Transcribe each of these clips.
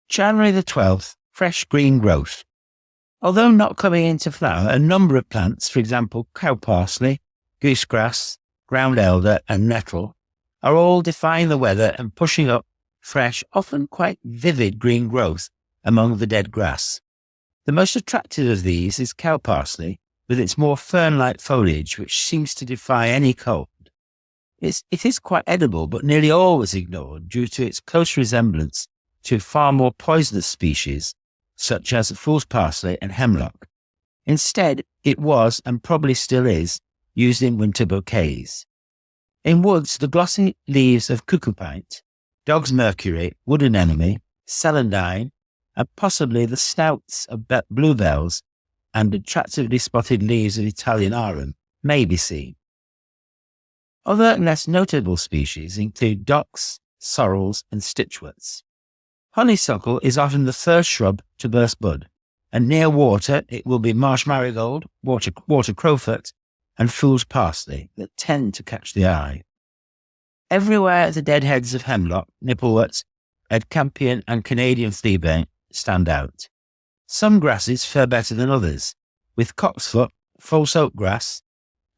January the 12th, fresh green growth. Although not coming into flower, a number of plants, for example, cow parsley, goosegrass, ground elder and nettle, are all defying the weather and pushing up fresh, often quite vivid green growth among the dead grass. The most attractive of these is cow parsley, with its more fern-like foliage, which seems to defy any cold. It is quite edible, but nearly always ignored due to its close resemblance to far more poisonous species, such as fool's parsley and hemlock. Instead, it was, and probably still is, used in winter bouquets. In woods, the glossy leaves of cuckoo pint, dog's mercury, wood anemone, celandine, and possibly the snouts of bluebells and attractively spotted leaves of Italian arum may be seen. Other less notable species include docks, sorrels, and stitchworts. Honeysuckle is often the first shrub to burst bud, and near water it will be marsh marigold, water crowfoot, and fool's parsley that tend to catch the eye. Everywhere the dead heads of hemlock, nipplewort, Edcampion, and Canadian fleabane stand out. Some grasses fare better than others, with cocksfoot, false oak grass,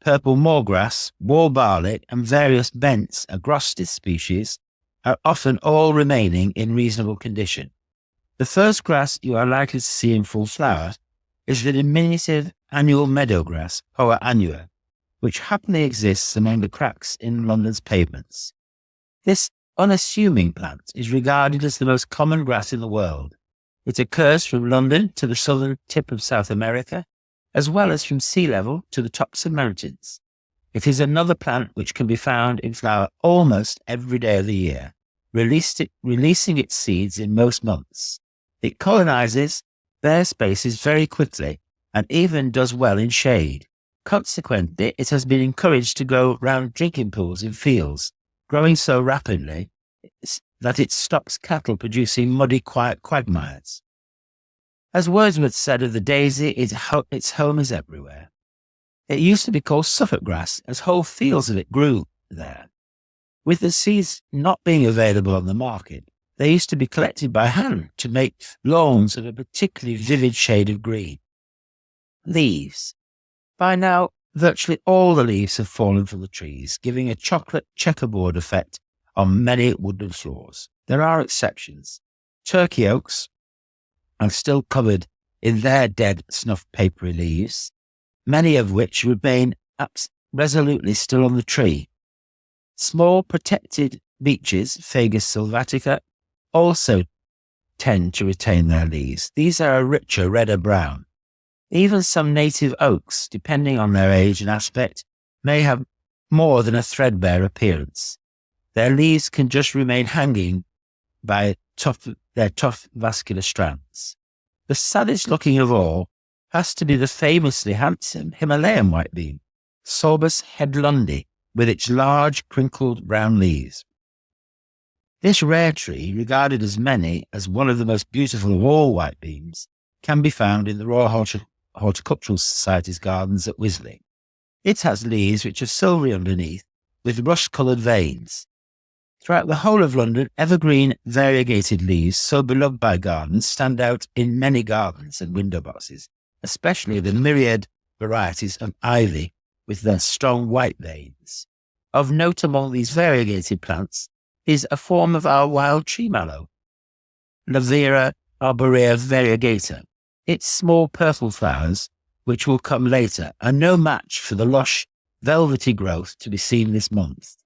purple moorgrass, wall barley, and various bents, agrostis species, are often all remaining in reasonable condition. The first grass you are likely to see in full flower is the diminutive annual meadowgrass, Hoa annua, which happily exists among the cracks in London's pavements. This unassuming plant is regarded as the most common grass in the world. It occurs from London to the southern tip of South America, as well as from sea level to the tops of mountains. It is another plant which can be found in flower almost every day of the year, releasing its seeds in most months. It colonizes bare spaces very quickly and even does well in shade. Consequently, it has been encouraged to grow round drinking pools in fields, growing so rapidly that it stops cattle producing muddy, quiet quagmires. As Wordsworth said of the daisy, its home is everywhere. It used to be called Suffolk grass, as whole fields of it grew there. With the seeds not being available on the market, they used to be collected by hand to make lawns of a particularly vivid shade of green. Leaves. By now, virtually all the leaves have fallen from the trees, giving a chocolate checkerboard effect on many woodland floors. There are exceptions. Turkey oaks are still covered in their dead snuff papery leaves, many of which remain resolutely still on the tree. Small protected beeches, Fagus sylvatica, also tend to retain their leaves. These are a richer, redder brown. Even some native oaks, depending on their age and aspect, may have more than a threadbare appearance. Their leaves can just remain hanging by their tough vascular strands. The saddest looking of all has to be the famously handsome Himalayan whitebeam, Sorbus hedlundi, with its large crinkled brown leaves. This rare tree, regarded as many as one of the most beautiful of all whitebeams, can be found in the Royal Horticultural Society's gardens at Wisley. It has leaves which are silvery underneath, with rust-coloured veins. Throughout the whole of London, evergreen variegated leaves, so beloved by gardeners, stand out in many gardens and window boxes, especially the myriad varieties of ivy with their strong white veins. Of note among these variegated plants is a form of our wild tree mallow, Lavera arborea variegata. Its small purple flowers, which will come later, are no match for the lush, velvety growth to be seen this month.